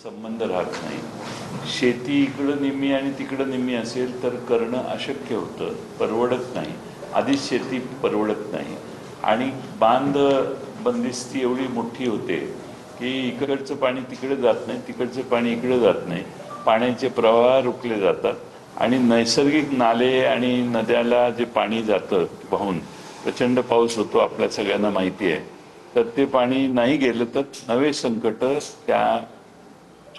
संबंध राहत नाही। शेती इकडं निम्मी आणि तिकडं निम्मी असेल तर करणं अशक्य होतं, परवडत नाही। आधीच शेती परवडत नाही आणि बंदिस्ती एवढी मोठी होते की इकडचं पाणी तिकडे जात नाही, तिकडचं पाणी इकडे जात नाही, पाण्याचे प्रवाह रोखले जातात आणि नैसर्गिक नाले आणि नद्याला जे पाणी जातं वाहून, प्रचंड पाऊस होतो आपल्या सगळ्यांना माहिती आहे, तर ते पाणी नाही गेलं तर नवे संकट त्या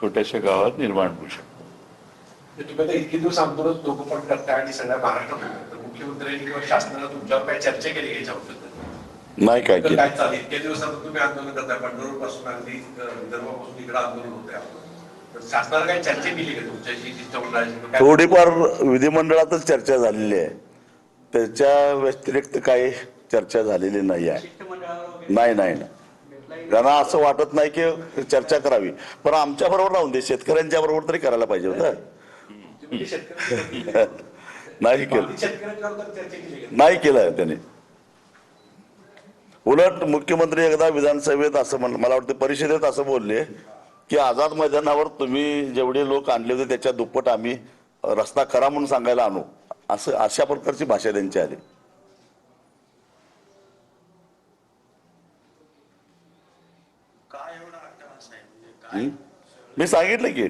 छोट्याशा गावात निर्माण होऊ शकतं। तुम्ही आता इतके दिवस आंदोलन दोघं पण करताय आणि सगळ्या महाराष्ट्रात मुख्यमंत्र्यांनी किंवा शासनाला तुमच्यावर काही चर्चा केली याच्याबद्दल? नाही काय केलं। काय चालेल इतके दिवसात तुम्ही आंदोलन करताय, पंढरपूर पासून अगदी विदर्भापासून इकडे आंदोलन होते आपलं, शासनाला काही चर्चा केली का तुमच्याशी शिष्टमंडळाशी? थोडीफार विधिमंडळातच चर्चा झालेली आहे, त्याच्या व्यतिरिक्त काही चर्चा झालेली नाही आहे। नाही नाही त्यांना असं वाटत नाही की चर्चा करावी, पण आमच्या बरोबर राहून दे, शेतकऱ्यांच्या बरोबर तरी करायला पाहिजे होतं। नाही केलं, नाही केलं त्याने। उलट मुख्यमंत्री एकदा विधानसभेत असं मला वाटतं परिषदेत असं बोलले की आझाद मैदानावर तुम्ही जेवढे लोक आणले होते त्याच्या दुप्पट आम्ही रस्ता करा म्हणून सांगायला आणू, असं अशा प्रकारची भाषा त्यांची आली। मी सांगितलं की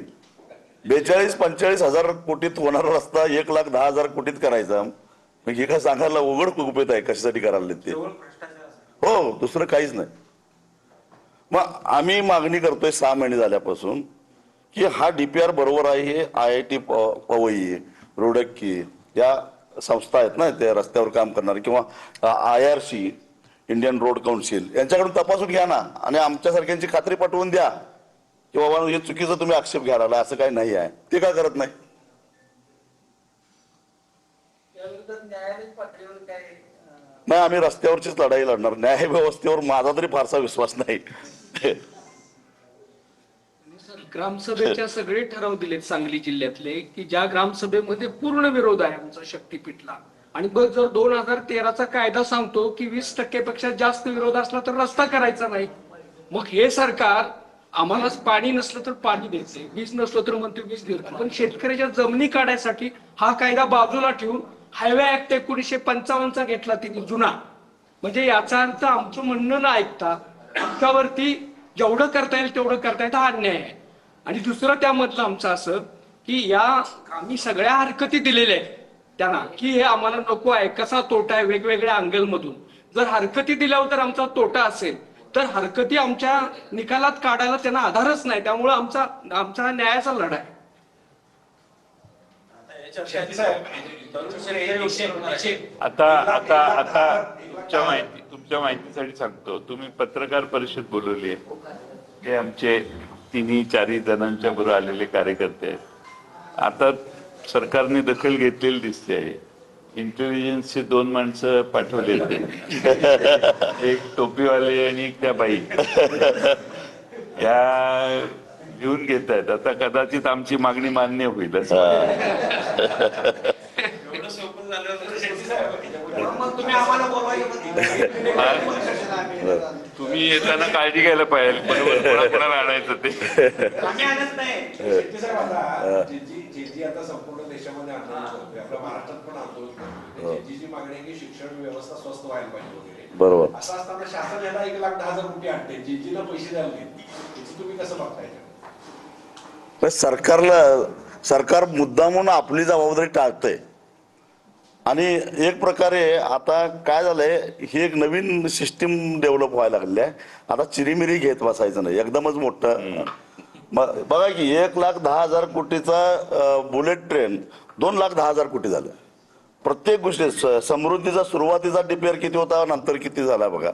42-45 हजार कोटीत होणारा रस्ता 1,10,000 कोटीत करायचा, मग हे काय सांगायला उघड गुपित आहे कशासाठी करायला ते? हो, दुसरं काहीच नाही। मग आम्ही मागणी करतोय 6 महिने झाल्यापासून की हा डीपीआर बरोबर आहे, हे IIT पवई, रुडक्की या संस्था आहेत ना त्या रस्त्यावर काम करणारे, किंवा IRC इंडियन रोड काउन्सिल यांच्याकडून तपासून घ्या ना आणि आमच्यासारख्यांची खात्री पटवून द्या की बाबा हे चुकीचं तुम्ही आक्षेप घ्यायला, असं काही नाही आहे। ते काय करत नाही? नाही, आम्ही रस्त्यावरचीच लढाई लढणार, न्याय व्यवस्थेवर माझा तरी फारसा विश्वास नाही। ग्रामसभेच्या सगळे ठराव दिलेत सांगली जिल्ह्यातले की ज्या ग्रामसभेमध्ये पूर्ण विरोध आहे आमचा शक्तीपीठला, आणि बघ जर 2013चा कायदा सांगतो की 20% पेक्षा जास्त विरोध असला तर रस्ता करायचा नाही, मग हे सरकार आम्हाला पाणी नसलं तर पाणी द्यायचे, वीज नसलं तर म्हणते वीज देतो, पण शेतकऱ्याच्या जमिनी काढायसाठी हा कायदा बाजूला ठेवून हायवे ऍक्ट 1955चा घेतला तिने जुना। म्हणजे याचा अर्थ आमचं म्हणणं न ऐकता आमच्यावरती जेवढं करता येईल तेवढं करता येईल, हा अन्याय आहे। आणि दुसरं त्यामधलं आमचं असं की आम्ही सगळ्या हरकती दिलेल्या आहेत त्यांना की हे आम्हाला नको आहे, कसा तोटा आहे वेगवेगळ्या अँगल मधून, जर हरकती दिल्यावर तर आमचा तोटा असेल तर हरकती आमच्या निकालात काढायला त्यांना आधारच नाही, त्यामुळे आमचा न्यायाचा लढा आहे। आता आता आता तुमच्या माहितीसाठी सांगतो, तुम्ही पत्रकार परिषद बोलवली आहे, हे आमचे 3-4 जणांच्या बरोबर आलेले कार्यकर्ते आहेत। आता सरकारने दखल घेतलेली दिसते आहे, इंटेलिजन्सचे 2 माणसं पाठवले होते, एक टोपीवाले आणि एक त्या बाई, या घेऊन घेत आहेत। आता कदाचित आमची मागणी मान्य होईल तुम्ही येताना काळजी घ्यायला पाहिजे, बरोबर कोणाला आणायचं ते आता संपूर्ण देशामध्ये आंदोलन करतोय, आपल्या महाराष्ट्रात पण आंदोलन करतोय, जी मागणी आहे की शिक्षण व्यवस्था स्वस्त व्हायला पाहिजे वगैरे, बरोबर, असं असताना शासन याला 1,10,000 कोटी आणते, जीजीला पैसे द्यायला त्याचं तुम्ही कसं बघताय? सरकार मुद्दामून आपली जबाबदारी टाळतंय आणि एक प्रकारे आता काय झालंय, ही एक नवीन सिस्टीम डेव्हलप व्हायला लागली आहे। आता चिरीमिरी घेत बसायचं नाही, एकदमच मोठं बघा की 1,10,000 कोटीचा बुलेट ट्रेन 2,10,000 कोटी झालं। प्रत्येक गोष्टी समृद्धीचा सुरुवातीचा डीपीआर किती होता, नंतर किती झाला बघा।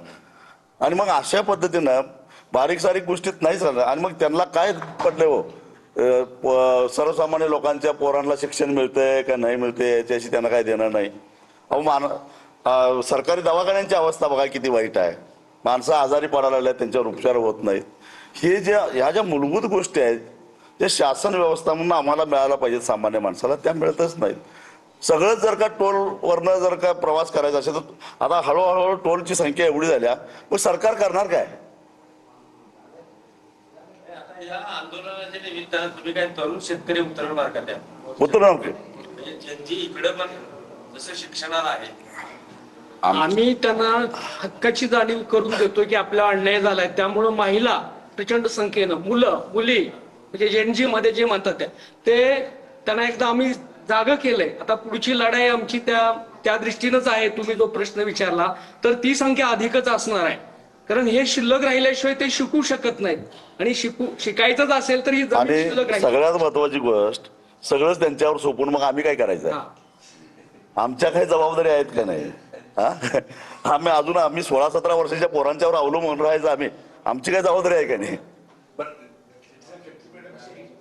आणि मग अशा पद्धतीनं बारीक सारीक गोष्टीत नाहीच राहिलं, आणि मग त्यांना काय पडले हो, सर्वसामान्य लोकांच्या पोरांना शिक्षण मिळतंय का नाही मिळतंय याच्याशी त्यांना काय देणं नाही। अहो सरकारी दवाखान्यांची अवस्था बघा किती वाईट आहे, माणसं आजारी पडायला लागल्या, त्यांच्यावर उपचार होत नाहीत। हे ह्या ज्या मूलभूत गोष्टी आहेत त्या शासन व्यवस्था म्हणून आम्हाला मिळायला पाहिजेत, सामान्य माणसाला त्या मिळतच नाहीत। सगळंच जर का टोलवरनं जर का प्रवास करायचा असेल तर आता हळूहळू टोलची संख्या एवढी झाल्या, मग सरकार करणार काय? या आंदोलनाच्या निमित्तानं तुम्ही काय तरुण शेतकरी उतरणार का त्या उतरणार की म्हणजे ज्यांची इकडे पण जसं शिक्षणाला आहे आम्ही त्यांना हक्काची जाणीव करून देतो की आपला अन्याय झालाय, त्यामुळं महिला प्रचंड संख्येनं, मुलं मुली म्हणजे जेनजी मध्ये जे म्हणतात ते त्यांना एकदा आम्ही जागं केलंय. आता पुढची लढाई आमची त्या दृष्टीनंच आहे. तुम्ही जो प्रश्न विचारला तर ती संख्या अधिकच असणार आहे, कारण हे शिल्लक राहिल्याशिवाय ते शिकू शकत नाहीत आणि शिकायचंच असेल तर ही जमीन आणि शिल्लक राहील. सगळ्यात महत्वाची गोष्ट, सगळंच त्यांच्यावर सोपून मग आम्ही काय करायचं? हा. आमच्या काही जबाबदारी आहेत का नाही? आम्ही 16-17 वर्षाच्या पोरांच्यावर अवलंबून राहायचं आमची काय जबाबदारी आहे का नाही? पण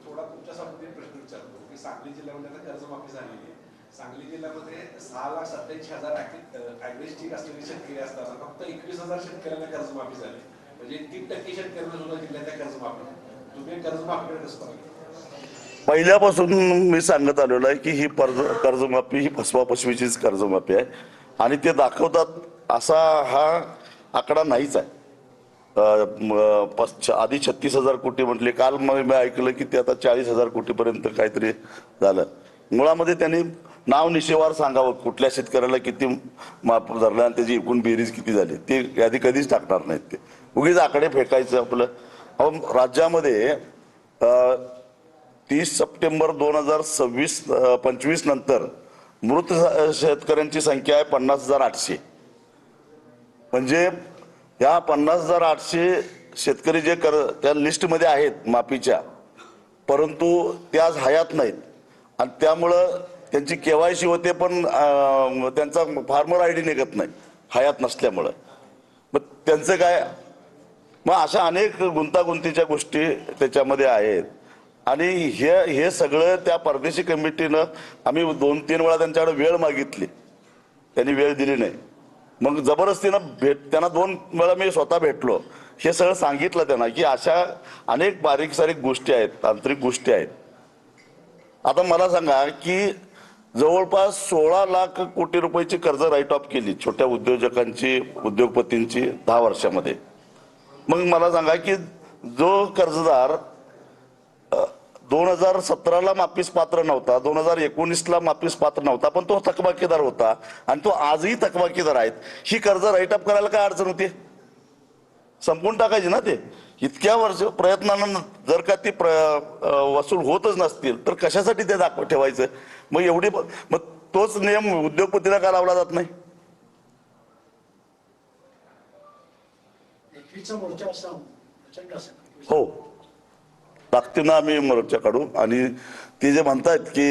थोडा तुमच्या संबंधित प्रश्न विचारतो की सांगली जिल्ह्यामध्ये आता कर्जमाफी झालेली आहे. सांगली जिल्ह्यामध्ये 6,87,000 ऍग्रिस्टिक असलेले शेतकरी असताना फक्त 21,000 शेतकऱ्यांना कर्जमाफी झाली. म्हणजे 3% शेतकऱ्यांना सुद्धा जिल्ह्यात कर्जमाफी. तुम्ही कर्जमाफीकडे कसं पाहिजे? पहिल्यापासून मी सांगत आलेलो आहे की ही कर्जमाफी ही फसवाफसवीचीच कर्जमाफी आहे आणि ते दाखवतात असा हा आकडा नाहीच आहे. आधी 36,000 कोटी म्हटले, काल मी ऐकलं की ते आता 40,000 कोटीपर्यंत काहीतरी झालं. मुळामध्ये त्यांनी नाव निशेवार सांगावं कुठल्या शेतकऱ्याला किती माफ धरलं आणि त्याची एकूण बेरीज किती झाली, ते यादी कधीच टाकणार नाहीत. ते उगीच आकडे फेकायचं आपलं. राज्यामध्ये 30 सप्टेंबर 2025 नंतर मृत शेतकऱ्यांची संख्या आहे 50,800. म्हणजे या 50,800 शेतकरी जे त्या लिस्टमध्ये आहेत माफीच्या, परंतु ते आज हयात नाहीत आणि त्यामुळं त्यांची KYC होते पण त्यांचा फार्मर ID निघत नाही हयात नसल्यामुळं. मग त्यांचं काय? मग अशा अनेक गुंतागुंतीच्या गोष्टी त्याच्यामध्ये आहेत आणि हे सगळं त्या परदेशी कमिटीनं आम्ही 2-3 वेळा त्यांच्याकडे वेळ मागितली, त्यांनी वेळ दिली नाही. मग जबरदस्तीनं त्यांना 2 वेळा मी स्वतः भेटलो, हे सगळं सांगितलं त्यांना की अशा अनेक बारीक सारीक गोष्टी आहेत, तांत्रिक गोष्टी आहेत. आता मला सांगा की जवळपास 16 लाख कोटी रुपयाची कर्ज राईट ऑफ केली छोट्या उद्योजकांची, उद्योगपतींची 10 वर्षामध्ये. मग मला सांगा की जो कर्जदार 2017ला माफीस पात्र नव्हता, 2019ला माफीस पात्र नव्हता, पण तो थकबाकीदार होता आणि तो आजही थकबाकीदार आहे, ही कर्ज राईट अप करायला काय अडचण होती? संपून टाकायची ना. ते इतक्या वर्ष प्रयत्नानं जर का ती वसूल होतच नसतील तर कशासाठी ते ठेवायचं? मग तोच नियम उद्योगपतीला का लावला जात नाही? हो, ताकदीनं आम्ही मोर्चा काढू. आणि ते जे म्हणतात की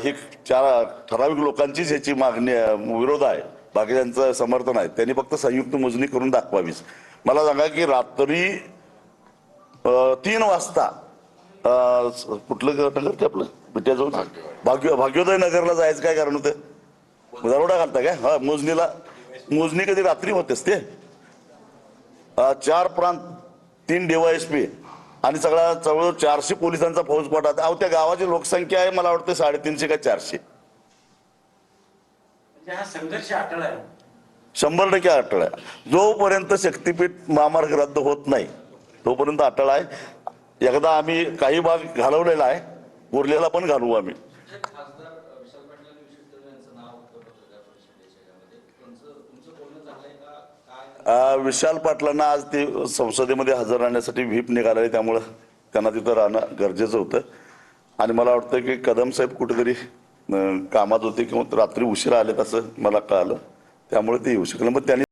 हे ठराविक लोकांचीच ह्याची मागणी विरोध आहे, बाकीच्यांचं समर्थन आहे, त्यांनी फक्त संयुक्त मोजणी करून दाखवावीच. मला सांगा की रात्री 3 वाजता कुठलं नगर ते आपलं बिट्याजवळ भाग्योदय नगरला जायचं काय कारण होतं? दरोडा घालता काय? हा, मोजणी कधी रात्री होतेच. ते 4 प्रांत, 3 DYSP आणि सगळा जवळ 400 पोलिसांचा फौजफाटा. अहो, त्या गावाची लोकसंख्या आहे मला वाटतं 350 का 400. म्हणजे हा संघर्ष अटळ आहे. 100% अटळ आहे. जोपर्यंत शक्तीपीठ महामार्ग रद्द होत नाही तोपर्यंत अटळ आहे. एकदा आम्ही काही भाग घालवलेला आहे, उरलेला पण घालवू आम्ही. विशाल पाटलांना आज ते संसदेमध्ये हजर राहण्यासाठी व्हीप निघाले, त्यामुळं त्यांना तिथं राहणं गरजेचं होतं. आणि मला वाटतं की कदम साहेब कुठेतरी कामात होते किंवा रात्री उशिरा आले असं मला कळालं, त्यामुळे ते येऊ शकलं. मग त्यांनी